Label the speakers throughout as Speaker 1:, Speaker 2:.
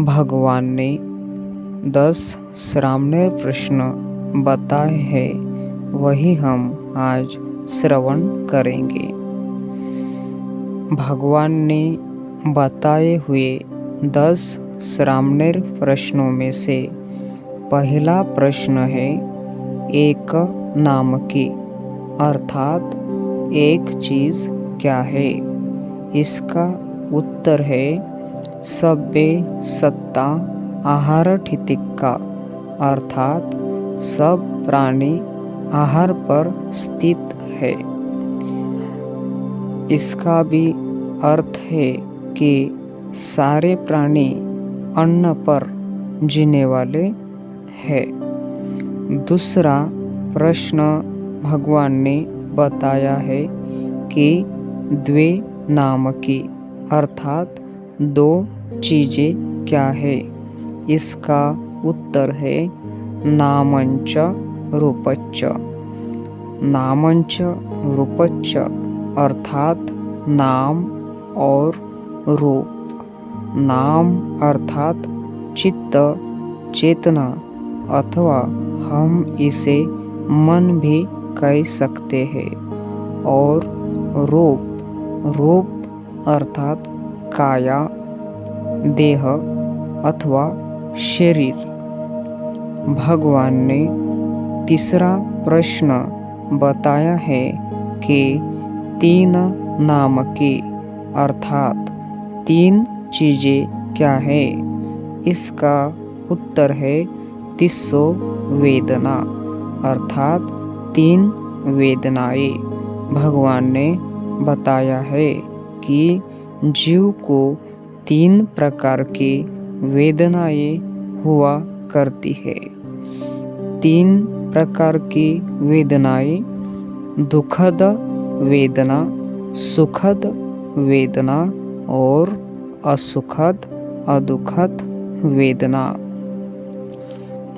Speaker 1: भगवान ने 10 श्रामणेर प्रश्न बताए हैं, वही हम आज श्रवण करेंगे। भगवान ने बताए हुए 10 श्रामणेर प्रश्नों में से पहला प्रश्न है एक नाम की, अर्थात एक चीज क्या है। इसका उत्तर है सब्बे सत्ता आहार ठितिक्का, अर्थात सब प्राणी आहार पर स्थित है। इसका भी अर्थ है कि सारे प्राणी अन्न पर जीने वाले हैं। दूसरा प्रश्न भगवान ने बताया है कि द्वे नाम की, अर्थात दो चीजें क्या है। इसका उत्तर है नामंच रूपच्च। नामंच रूपच्च अर्थात नाम और रूप। नाम अर्थात चित्त, चेतना, अथवा हम इसे मन भी कह सकते हैं। और रूप अर्थात काया, देह अथवा शरीर। भगवान ने तीसरा प्रश्न बताया है कि तीन नाम की, अर्थात तीन चीजें क्या है। इसका उत्तर है तिस्सो वेदना, अर्थात तीन वेदनाएं। भगवान ने बताया है कि जीव को 3 प्रकार की वेदनाएं हुआ करती है। 3 प्रकार की वेदनाएं दुखद वेदना, सुखद वेदना और असुखद अदुखद वेदना।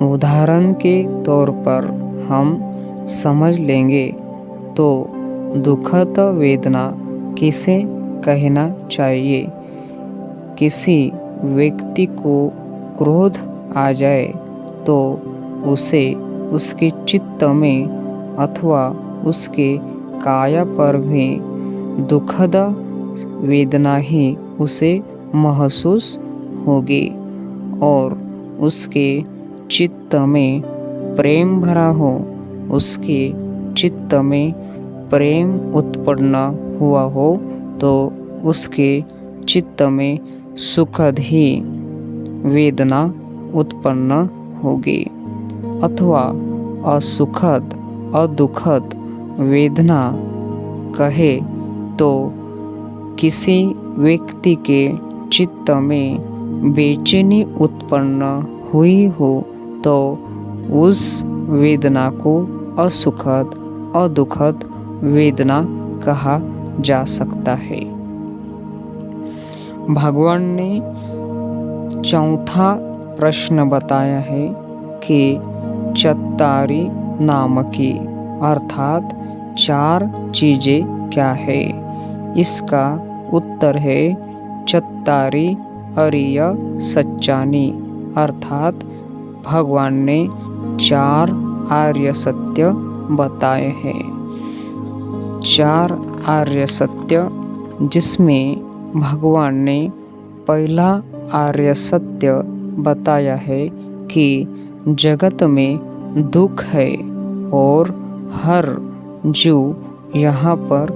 Speaker 1: उदाहरण के तौर पर हम समझ लेंगे तो दुखद वेदना किसे कहना चाहिए। किसी व्यक्ति को क्रोध आ जाए तो उसे उसके चित्त में अथवा उसके काया पर भी दुखद वेदना ही उसे महसूस होगी। और उसके चित्त में प्रेम भरा हो, उसके चित्त में प्रेम उत्पन्न हुआ हो तो उसके चित्त में सुखद ही वेदना उत्पन्न होगी। अथवा असुखद अदुखद वेदना कहे तो किसी व्यक्ति के चित्त में बेचैनी उत्पन्न हुई हो तो उस वेदना को असुखद अदुखद वेदना कहा जा सकता है। भगवान ने चौथा प्रश्न बताया है कि चत्तारी नाम की, अर्थात 4 चीजें क्या है। इसका उत्तर है चत्तारी अरिय सच्चानी, अर्थात भगवान ने 4 आर्य सत्य बताए हैं। 4 आर्य सत्य, जिसमें भगवान ने पहला आर्य सत्य बताया है कि जगत में दुख है और हर जीव यहाँ पर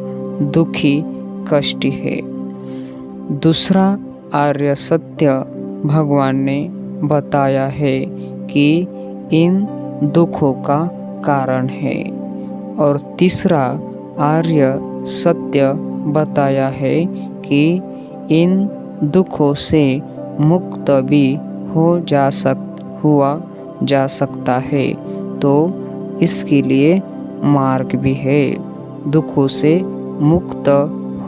Speaker 1: दुखी कष्टी है। दूसरा आर्य सत्य भगवान ने बताया है कि इन दुखों का कारण है। और तीसरा आर्य सत्य बताया है कि इन दुखों से मुक्त भी हुआ जा सकता है। तो इसके लिए मार्ग भी है। दुखों से मुक्त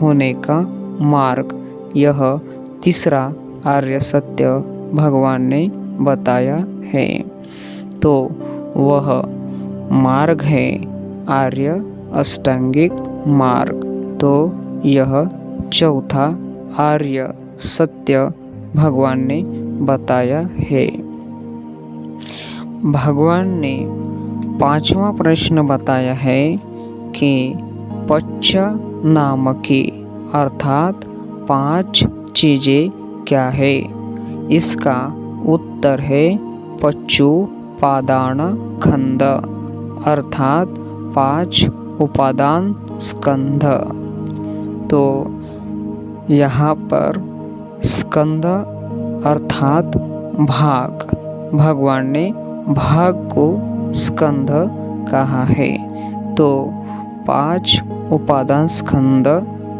Speaker 1: होने का मार्ग, यह तीसरा आर्य सत्य भगवान ने बताया है। तो वह मार्ग है आर्य अष्टांगिक मार्ग। तो यह चौथा आर्य सत्य भगवान ने बताया है। भगवान ने पांचवा प्रश्न बताया है कि पंच नामकी अर्थात 5 चीज़ें क्या है। इसका उत्तर है पच्चुपादान खंड अर्थात 5 उपादान स्कंध। तो यहाँ पर स्कंद अर्थात भाग, भगवान ने भाग को स्कंद कहा है। तो 5 उपादान स्कंद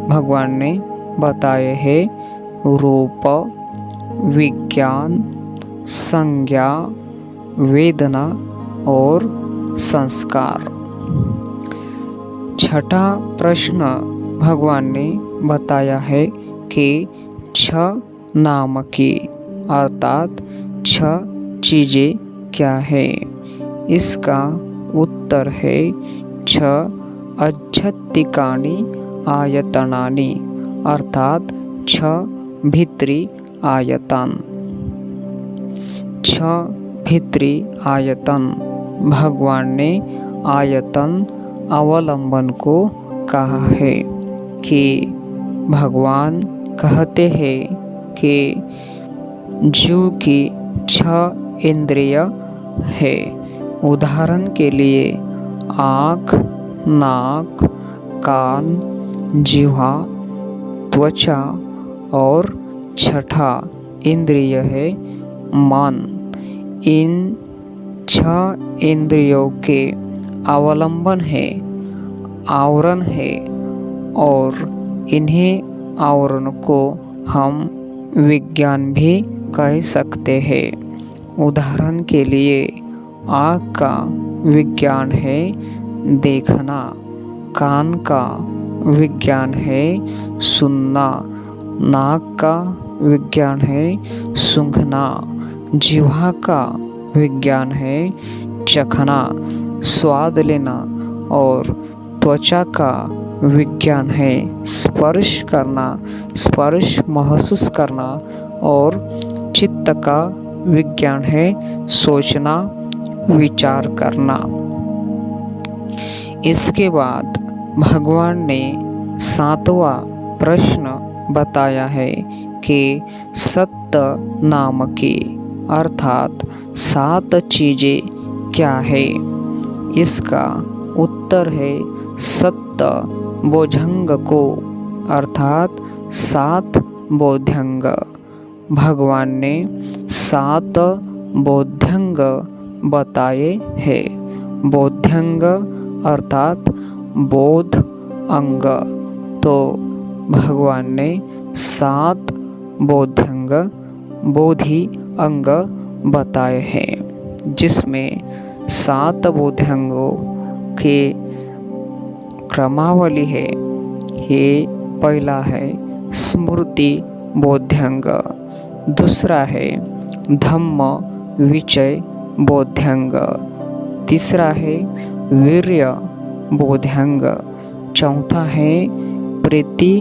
Speaker 1: भगवान ने बताए हैं। रूप, विज्ञान, संज्ञा, वेदना और संस्कार। छठा प्रश्न भगवान ने बताया है कि 6 नामकी अर्थात 6 चीज़ें क्या है। इसका उत्तर है 6 आध्यात्मिकानि आयतनानि अर्थात 6 भीतरी आयतन। 6 भीतरी आयतन भगवान ने आयतन अवलंबन को कहा है कि भगवान कहते हैं कि जीव की 6 इंद्रिय है। उदाहरण के लिए आँख, नाक, कान, जिह्वा, त्वचा और छठा इंद्रिय है मन। इन 6 इंद्रियों के अवलंबन है, आवरण है और इन्हीं आवरण को हम विज्ञान भी कह सकते हैं। उदाहरण के लिए आँख का विज्ञान है देखना, कान का विज्ञान है सुनना, नाक का विज्ञान है सूंघना, जिह्वा का विज्ञान है चखना, स्वाद लेना और त्वचा का विज्ञान है स्पर्श करना, स्पर्श महसूस करना और चित्त का विज्ञान है सोचना, विचार करना। इसके बाद भगवान ने 7वां प्रश्न बताया है कि 7 नामकी अर्थात 7 चीज़ें क्या है। इसका उत्तर है 7 बोधंग को अर्थात 7 बोधंग। भगवान ने 7 बोधंग बताए हैं। बोधंग अर्थात बोध अंग। तो भगवान ने 7 बोधंग बोधि अंग बताए हैं, जिसमें 7 बोधंगों के क्रमावली है। ये पहला है स्मृति बोधंग, दूसरा है धम्म विचय बोधंग, तीसरा है वीर्य बोधंग, चौथा है प्रीति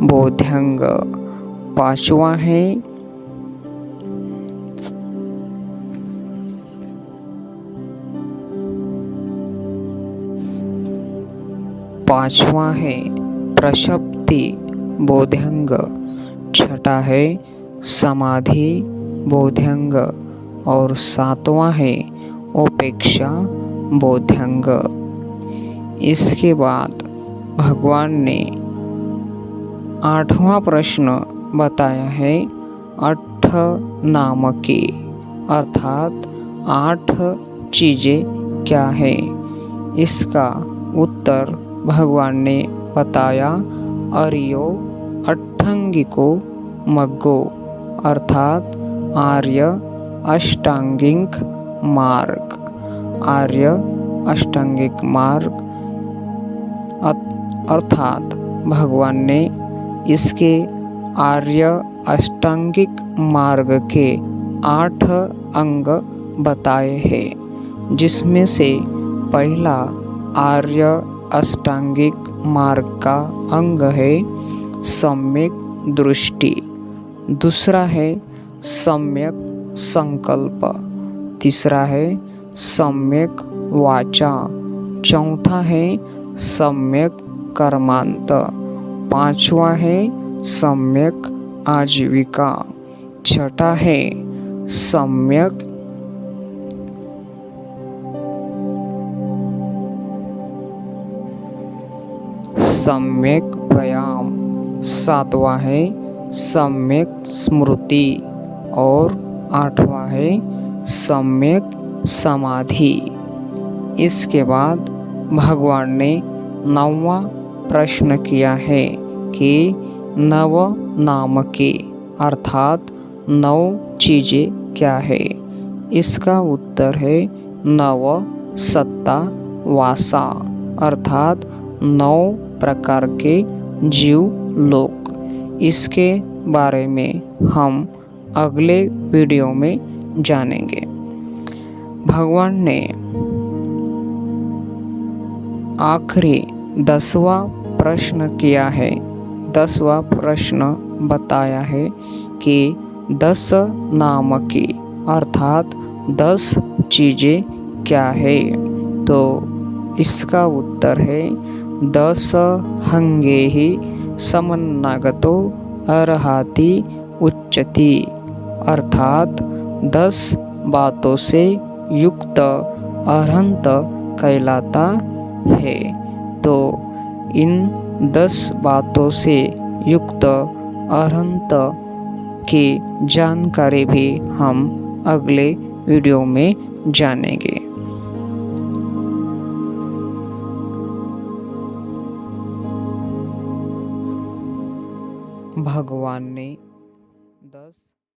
Speaker 1: बोधंग, पांचवा है प्रशप्ति बोधंग, छठा है समाधि बोधंग और 7वां है उपेक्षा बोधंग। इसके बाद भगवान ने 8वां प्रश्न बताया है 8 नामकी अर्थात 8 चीज़ें क्या है। इसका उत्तर भगवान ने बताया अर्यो अट्ठंगिको मग्गो अर्थात आर्य अष्टांगिक मार्ग। आर्य अष्टांगिक मार्ग अर्थात भगवान ने इसके आर्य अष्टांगिक मार्ग के 8 अंग बताए हैं, जिसमें से पहला आर्य अष्टांगिक मार्ग का अंग है सम्यक दृष्टि, दूसरा है सम्यक संकल्प। तीसरा है सम्यक वाचा। चौथा है सम्यक कर्मांत। पांचवा है सम्यक आजीविका। छठा है सम्यक व्यायाम। सातवां है सम्यक स्मृति और आठवां है सम्यक समाधि। इसके बाद भगवान ने 9वां प्रश्न किया है कि नव नाम के अर्थात 9 चीज़ें क्या है। इसका उत्तर है नव सत्ता वासा अर्थात 9 प्रकार के जीव लोक। इसके बारे में हम अगले वीडियो में जानेंगे। भगवान ने आखिरी 10वां प्रश्न किया है। 10वां प्रश्न बताया है कि 10 नाम की अर्थात 10 चीज़ें क्या है। तो इसका उत्तर है 10 हंगे ही समन्नागतो अर्हाति उच्चति अर्थात 10 बातों से युक्त अरहंत कहलाता है। तो इन 10 बातों से युक्त अरहंत की जानकारी भी हम अगले वीडियो में जानेंगे।